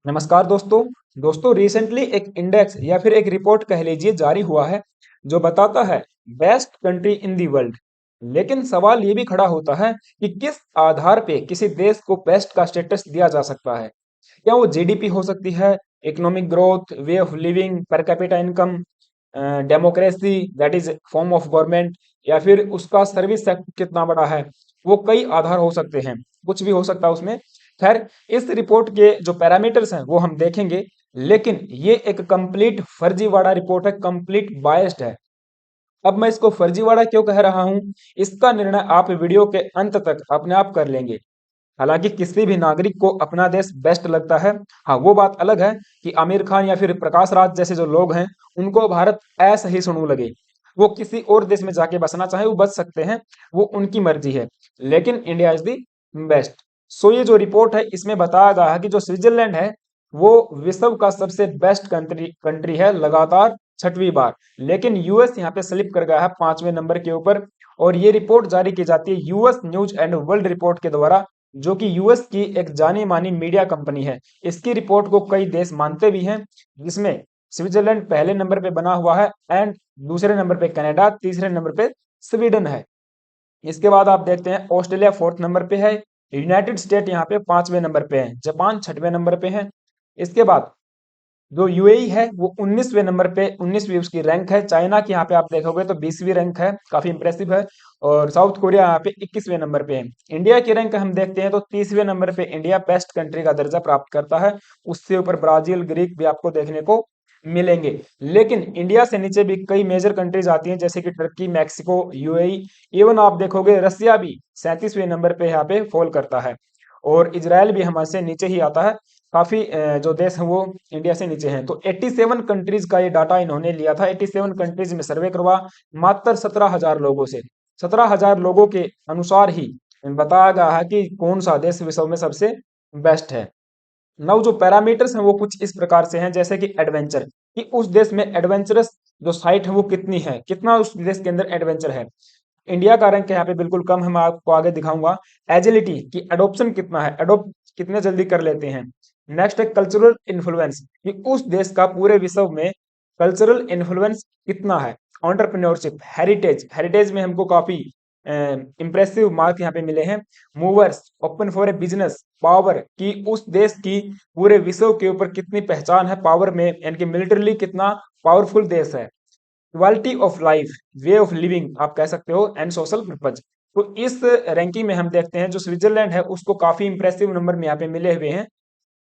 नमस्कार दोस्तों। रिसेंटली एक इंडेक्स या फिर एक रिपोर्ट कह लीजिए जारी हुआ है जो बताता है best country in the world. लेकिन सवाल ये भी खड़ा होता है कि किस आधार पे किसी देश को बेस्ट का स्टेटस दिया जा सकता है। क्या वो जीडीपी हो सकती है, economic growth, way of living, per capita income, democracy that is form of government, या फिर उसका सर्विस सेक्टर कितना बड़ा है। वो कई आधार हो सकते हैं, कुछ भी हो सकता है उसमें। खैर, इस रिपोर्ट के जो पैरामीटर्स हैं वो हम देखेंगे, लेकिन ये एक कंप्लीट फर्जीवाड़ा रिपोर्ट है, कंप्लीट बायस्ड है। अब मैं इसको फर्जीवाड़ा क्यों कह रहा हूं, इसका निर्णय आप वीडियो के अंत तक अपने आप कर लेंगे। हालांकि किसी भी नागरिक को अपना देश बेस्ट लगता है। हाँ, वो बात अलग है कि आमिर खान या फिर प्रकाश राज जैसे जो लोग हैं उनको भारत ऐसा ही सुनू लगे। वो किसी और देश में जाके बसना चाहे वो बस सकते हैं, वो उनकी मर्जी है। लेकिन इंडिया इज द बेस्ट। सो ये जो रिपोर्ट है इसमें बताया गया है कि जो स्विट्जरलैंड है वो विश्व का सबसे बेस्ट कंट्री कंट्री है लगातार छठवीं बार। लेकिन यूएस यहाँ पे स्लिप कर गया है पांचवें नंबर के ऊपर। और ये रिपोर्ट जारी की जाती है US news and world report के द्वारा, जो कि यूएस की एक जानी मानी मीडिया कंपनी है। इसकी रिपोर्ट को कई देश मानते भी हैं, जिसमें स्विट्जरलैंड पहले नंबर पे बना हुआ है, एंड दूसरे नंबर पे कनाडा, तीसरे नंबर पे स्वीडन है। इसके बाद आप देखते हैं ऑस्ट्रेलिया फोर्थ नंबर पे है, यूनाइटेड स्टेट यहाँ पे पांचवें नंबर पे है, जापान छठवें नंबर पे है। इसके बाद जो यूएई है वो 19वें नंबर पे, 19वीं उसकी रैंक है। चाइना की यहाँ पे आप देखोगे तो 20वीं रैंक है, काफी इंप्रेसिव है। और साउथ कोरिया यहाँ पे 21वें नंबर पे है। इंडिया की रैंक हम देखते हैं तो 30वें नंबर पे इंडिया बेस्ट कंट्री का दर्जा प्राप्त करता है। उससे ऊपर ब्राजील, ग्रीक भी आपको देखने को मिलेंगे। लेकिन इंडिया से नीचे भी कई मेजर कंट्रीज आती हैं, जैसे कि टर्की, मैक्सिको, यूएई। इवन आप देखोगे रसिया भी 37वें नंबर पे यहाँ पे फॉल करता है। और इजराइल भी हमसे नीचे ही आता है। काफी जो देश हैं वो इंडिया से नीचे हैं। तो 87 कंट्रीज का ये डाटा इन्होंने लिया था। 87 कंट्रीज में सर्वे करवा, मात्र 17,000 लोगों से। 17,000 लोगों के अनुसार ही बताया गया है कि कौन सा देश विश्व में सबसे बेस्ट है। नौ जो पैरामीटर्स हैं वो कुछ इस प्रकार से हैं, जैसे कि एडवेंचर, कि उस देश में एडवेंचरस जो साइट है वो कितनी है, कितना उस देश के अंदर एडवेंचर है। इंडिया का रैंक यहाँ पे बिल्कुल कम है, मैं आपको आगे दिखाऊंगा। एजिलिटी की एडोप्शन कितना है, एडोप्ट कितने जल्दी कर लेते हैं। नेक्स्ट है कल्चरल इन्फ्लुएंस, कि उस देश का पूरे विश्व में कल्चरल इन्फ्लुएंस कितना है। एंटरप्रेन्योरशिप, हेरिटेज, हेरिटेज में हमको काफी इंप्रेसिव मार्क यहाँ पे मिले हैं। Movers, open for a business, power, कि उस देश की पूरे विश्व के ऊपर कितनी पहचान है पावर में, यानी कि मिलिटरली कितना पावरफुल देश है। Quality of life, way of living आप कह सकते हो, एंड सोशल पर्पज। तो इस रैंकिंग में हम देखते हैं जो स्विट्जरलैंड है उसको काफी इंप्रेसिव नंबर में यहाँ पे मिले हुए हैं,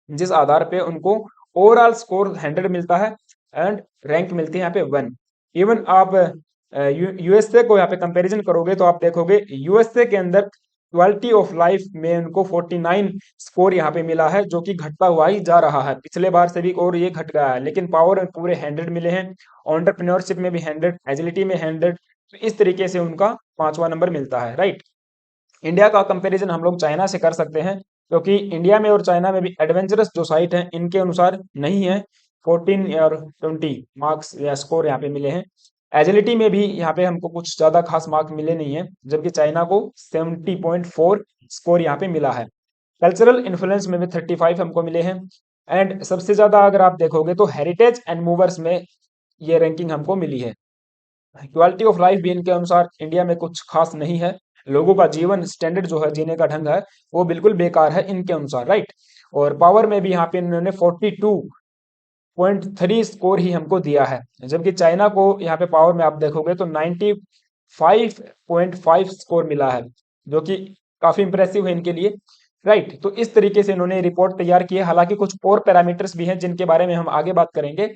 जिस आधार पे उनको ओवरऑल स्कोर 100 मिलता है, एंड रैंक मिलती है यहाँ पे 1। इवन आप यूएसए को यहाँ पे कंपैरिजन करोगे तो आप देखोगे यूएसए के अंदर क्वालिटी ऑफ लाइफ में उनको 49 स्कोर यहाँ पे मिला है, जो कि घटता हुआ ही जा रहा है पिछले बार से भी, और ये घट गया है। लेकिन पावर में पूरे 100 मिले हैं, एंटरप्रेन्योरशिप में भी 100, एजिलिटी में 100। तो इस तरीके से उनका पांचवा नंबर मिलता है, राइट। इंडिया का कंपैरिजन हम लोग चाइना से कर सकते हैं, क्योंकि इंडिया में और चाइना में भी एडवेंचरस जो साइट है इनके अनुसार नहीं है। 14 और 20 मार्क्स या स्कोर यहाँ पे मिले हैं। एजिलिटी में भी यहाँ पे हमको कुछ ज्यादा खास मार्क मिले नहीं है, जबकि चाइना को 70.4 स्कोर यहाँ पे मिला है। कल्चरल इन्फ्लुएंस में भी 35 हमको मिले हैं। एंड सबसे ज्यादा अगर आप देखोगे तो हेरिटेज एंड मूवर्स में ये रैंकिंग हमको मिली है। क्वालिटी ऑफ लाइफ भी इनके अनुसार इंडिया में कुछ खास नहीं है। लोगों का जीवन स्टैंडर्ड जो है, जीने का ढंग है, वो बिल्कुल बेकार है इनके अनुसार, राइट। और पावर में भी यहाँ पे इन्होंने 42.3 स्कोर ही हमको दिया है, जबकि चाइना को यहाँ पे पावर में आप देखोगे तो 95.5 स्कोर मिला है, जो कि काफी इंप्रेसिव है इनके लिए, राइट। तो इस तरीके से इन्होंने रिपोर्ट तैयार की है। हालांकि कुछ और पैरामीटर्स भी हैं जिनके बारे में हम आगे बात करेंगे।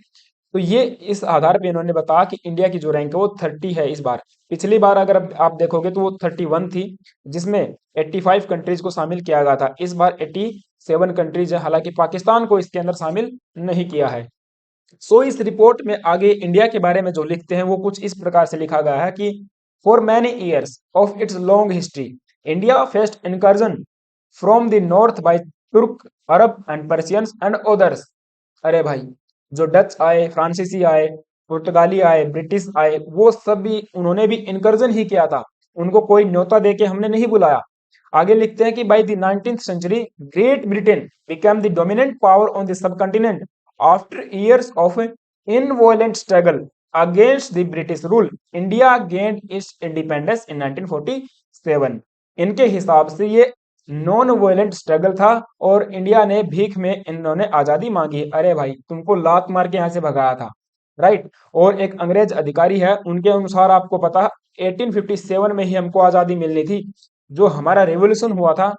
तो ये इस आधार पे इन्होंने बताया कि इंडिया की जो रैंक है वो 30 है इस बार। पिछली बार अगर आप देखोगे तो वो 31 थी, जिसमें 85 कंट्रीज को शामिल किया गया था। इस बार 87 कंट्रीज है, हालांकि पाकिस्तान को इसके अंदर शामिल नहीं किया है। सो इस रिपोर्ट में आगे इंडिया के बारे में जो लिखते हैं वो कुछ इस प्रकार से लिखा गया है कि for many years of its long history India faced incursion from the north by Turk, Arab and Persians and others. अरे भाई, जो डच आए, फ्रांसीसी आए, पुर्तगाली आए, ब्रिटिश आए, वो सब भी उन्होंने भी इनकर्जन ही किया था। उनको कोई न्योता दे के हमने नहीं बुलाया। आगे लिखते हैं कि by the 19th century Great Britain became the dominant power on the subcontinent after years of nonviolent struggle against the British rule India gained its independence in 1947। इनके हिसाब से ये नॉन वायलेंट स्ट्रगल था और इंडिया ने भीख में इन्होंने आजादी मांगी। अरे भाई, तुमको लात मार के यहां से भगाया था, राइट। और एक अंग्रेज अधिकारी है, उनके अनुसार आपको पता 1857 में ही हमको आजादी मिलनी थी। जो हमारा रेवोल्यूशन हुआ था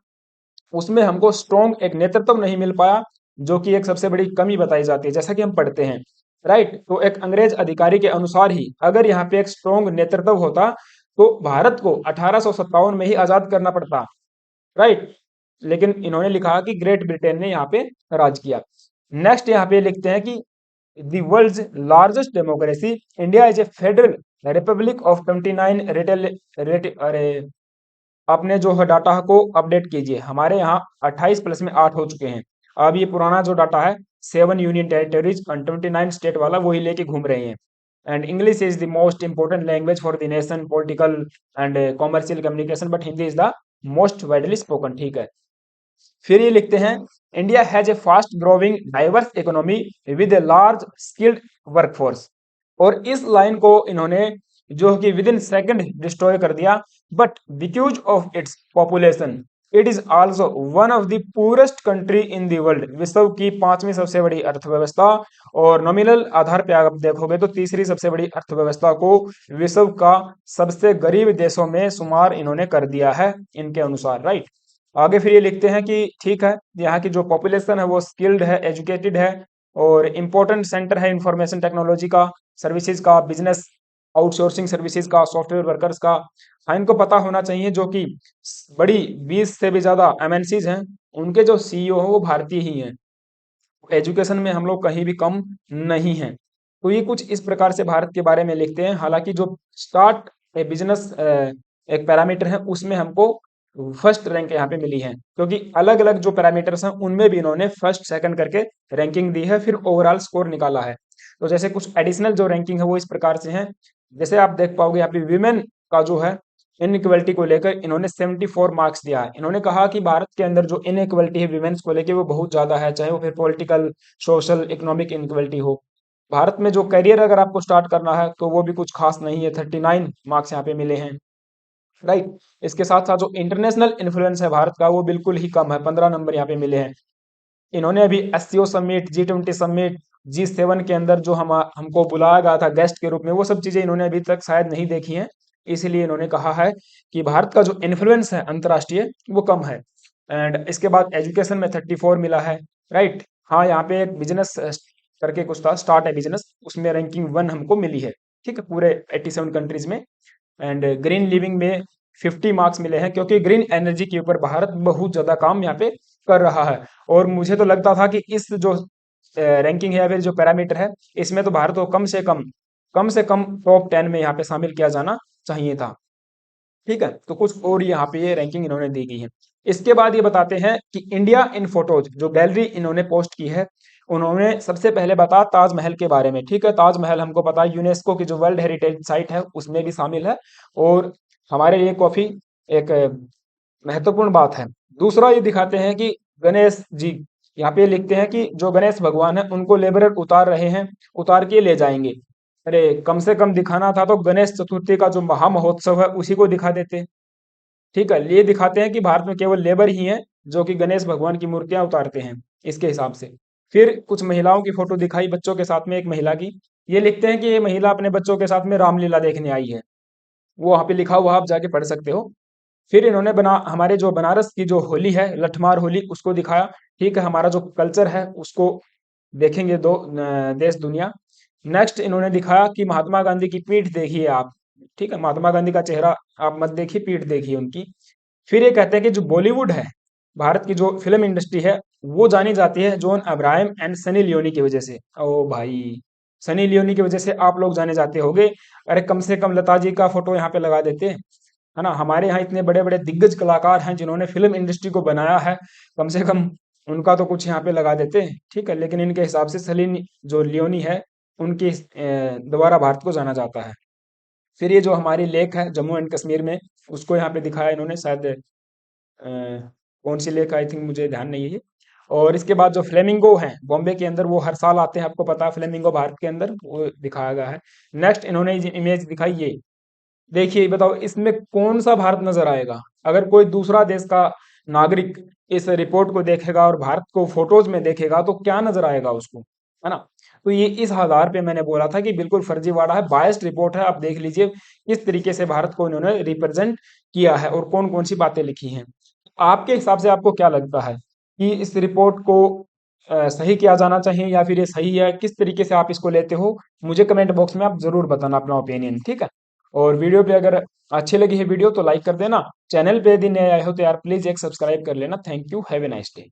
उसमें हमको स्ट्रॉन्ग एक नेतृत्व नहीं मिल पाया, जो कि एक सबसे बड़ी कमी बताई जाती है, जैसा कि हम पढ़ते हैं, राइट। तो एक अंग्रेज अधिकारी के अनुसार ही अगर यहाँ पे एक स्ट्रॉन्ग नेतृत्व होता तो भारत को 1857 में ही आजाद करना पड़ता, राइट। लेकिन इन्होंने लिखा कि ग्रेट ब्रिटेन ने यहाँ पे राज किया। नेक्स्ट यहाँ पे लिखते हैं कि the world's largest democracy India is a federal republic of 29 अरे अपने जो है डाटा को अपडेट कीजिए। हमारे यहाँ 28 प्लस में 8 हो चुके हैं। अब ये पुराना जो डाटा है 7 यूनियन टेरिटरीज और 29 स्टेट वाला वही लेके घूम रहे हैं। And English is the most important language for the nation political and commercial communication, but Hindi is the most widely spoken. ठीक है, फिर ये लिखते हैं India has a fast growing diverse economy with a large skilled workforce. और इस line को इन्होंने जो कि विद इन सेकेंड डिस्ट्रॉय कर दिया। But because of its population it is also one of the purest country in the world. विश्व की पांचवी सबसे बड़ी अर्थव्यवस्था, और नॉमिनल आधार पे आप देखोगे तो तीसरी सबसे बड़ी अर्थव्यवस्था को विश्व का सबसे गरीब देशों में शुमार इन्होंने कर दिया है इनके अनुसार, राइट। आगे फिर ये लिखते हैं कि ठीक है, यहाँ की जो पॉपुलेशन है वो स्किल्ड है, एजुकेटेड है, और इम्पोर्टेंट सेंटर है इंफॉर्मेशन टेक्नोलॉजी का, सर्विसेज का, बिजनेस आउटसोर्सिंग सर्विसेज का, सॉफ्टवेयर वर्कर्स का। हाँ, इनको पता होना चाहिए जो कि बड़ी 20 से भी ज्यादा एमएनसीज हैं, उनके जो सीईओ हैं वो भारतीय ही हैं। एजुकेशन में हम लोग कहीं भी कम नहीं हैं। तो ये कुछ इस प्रकार से भारत के बारे में लिखते हैं। हालांकि जो स्टार्ट ए बिजनेस एक पैरामीटर है उसमें हमको फर्स्ट रैंक यहाँ पे मिली है, क्योंकि अलग अलग जो पैरामीटर्स हैं उनमें भी इन्होंने फर्स्ट सेकंड करके रैंकिंग दी है, फिर ओवरऑल स्कोर निकाला है। तो जैसे कुछ एडिशनल जो रैंकिंग है वो इस प्रकार से है। जैसे आप देख पाओगे यहाँ पे विमेन का जो है इनइक्वलिटी को लेकर इन्होंने 74 मार्क्स दिया है। इन्होंने कहा कि भारत के अंदर जो इनइक्वलिटी है विमेन्स को लेकर वो बहुत ज्यादा है, चाहे वो फिर पॉलिटिकल, सोशल, इकोनॉमिक इनइक्वलिटी हो। भारत में जो करियर अगर आपको स्टार्ट करना है तो वो भी कुछ खास नहीं है। 39 मार्क्स यहाँ पे मिले हैं, राइट। इसके साथ साथ जो इंटरनेशनल इन्फ्लुएंस है भारत का वो बिल्कुल ही कम है, 15 नंबर यहाँ पे मिले हैं। इन्होंने अभी SCO summit, G20 summit, G7 के अंदर जो हमको बुलाया गया था गेस्ट के रूप में, वो सब चीजें इन्होंने अभी तक शायद नहीं देखी हैं। इसीलिए इन्होंने कहा है कि भारत का जो इन्फ्लुएंस है अंतर्राष्ट्रीय वो कम है। एंड इसके बाद एजुकेशन में 34 मिला है, राइट। हाँ, यहाँ पे एक बिजनेस करके कुछ था, स्टार्ट है बिजनेस, उसमें रैंकिंग 1 हमको मिली है, ठीक है, पूरे 87 कंट्रीज में। एंड ग्रीन लिविंग में 50 मार्क्स मिले हैं, क्योंकि ग्रीन एनर्जी के ऊपर भारत बहुत ज्यादा काम यहाँ पे कर रहा है। और मुझे तो लगता था कि इस जो रैंकिंग है या फिर जो पैरामीटर है इसमें तो भारत को कम से कम टॉप 10 में यहाँ पे शामिल किया जाना चाहिए था। ठीक है, तो कुछ और यहाँ पे ये रैंकिंग इन्होंने दी गई है। इसके बाद ये बताते हैं कि इंडिया इन फोटोज जो गैलरी इन्होंने पोस्ट की है, उन्होंने सबसे पहले बताया ताजमहल के बारे में। ठीक है, ताजमहल हमको पता है यूनेस्को की जो वर्ल्ड हेरिटेज साइट है उसमें भी शामिल है, और हमारे लिए काफी एक महत्वपूर्ण बात है। दूसरा ये दिखाते हैं कि गणेश जी, यहाँ पे लिखते हैं कि जो गणेश भगवान है उनको लेबरर उतार रहे हैं, उतार के ले जाएंगे। अरे, कम से कम दिखाना था तो गणेश चतुर्थी का जो महा महोत्सव है उसी को दिखा देते। ठीक है, ये दिखाते हैं कि भारत में केवल लेबर ही हैं जो कि गणेश भगवान की मूर्तियां उतारते हैं इसके हिसाब से। फिर कुछ महिलाओं की फोटो दिखाई बच्चों के साथ में, एक महिला की। ये लिखते हैं कि ये महिला अपने बच्चों के साथ में रामलीला देखने आई है, वो वहां पे लिखा हुआ आप जाके पढ़ सकते हो। फिर इन्होंने हमारे जो बनारस की जो होली है लठमार होली उसको दिखाया। ठीक है, हमारा जो कल्चर है उसको देखेंगे देश दुनिया। नेक्स्ट इन्होंने दिखाया कि महात्मा गांधी की पीठ देखिए आप। ठीक है, महात्मा गांधी का चेहरा आप मत देखिए, पीठ देखिए उनकी। फिर ये कहते हैं कि जो बॉलीवुड है, भारत की जो फिल्म इंडस्ट्री है वो जानी जाती है John Abraham and Sunny Leone की वजह से। ओ भाई, सनी लियोनी की वजह से आप लोग जाने जाते होगे। अरे, कम से कम लता जी का फोटो यहाँ पे लगा देते, है ना। हमारे यहाँ इतने बड़े बड़े दिग्गज कलाकार हैं जिन्होंने फिल्म इंडस्ट्री को बनाया है, कम से कम उनका तो कुछ यहाँ पे लगा देते। ठीक है, लेकिन इनके हिसाब से सलीम जो लियोनी है उनके द्वारा भारत को जाना जाता है। फिर ये जो हमारी लेक है जम्मू एंड कश्मीर में, उसको यहाँ पे दिखाया इन्होंने, शायद कौन सी लेक, आई थिंक मुझे ध्यान नहीं है ये। और इसके बाद जो फ्लेमिंगो हैं बॉम्बे के अंदर, वो हर साल आते हैं, आपको पता है फ्लेमिंगो भारत के अंदर वो दिखाया गया है। नेक्स्ट इन्होंने इमेज दिखाई ये, देखिए बताओ इसमें कौन सा भारत नजर आएगा। अगर कोई दूसरा देश का नागरिक इस रिपोर्ट को देखेगा और भारत को फोटोज में देखेगा तो क्या नजर आएगा उसको, है ना। तो ये इस आधार पे मैंने बोला था कि बिल्कुल फर्जीवाड़ा है, बायस्ड रिपोर्ट है। आप देख लीजिए किस तरीके से भारत को इन्होंने रिप्रेजेंट किया है और कौन कौन सी बातें लिखी हैं। आपके हिसाब से आपको क्या लगता है कि इस रिपोर्ट को सही किया जाना चाहिए या फिर ये सही है, किस तरीके से आप इसको लेते हो, मुझे कमेंट बॉक्स में आप जरूर बताना अपना ओपिनियन, ठीक है। और वीडियो पे अगर अच्छी लगी है वीडियो तो लाइक कर देना, चैनल पे यदि नए आए हो तो यार प्लीज एक सब्सक्राइब कर लेना। Thank you, have a nice day.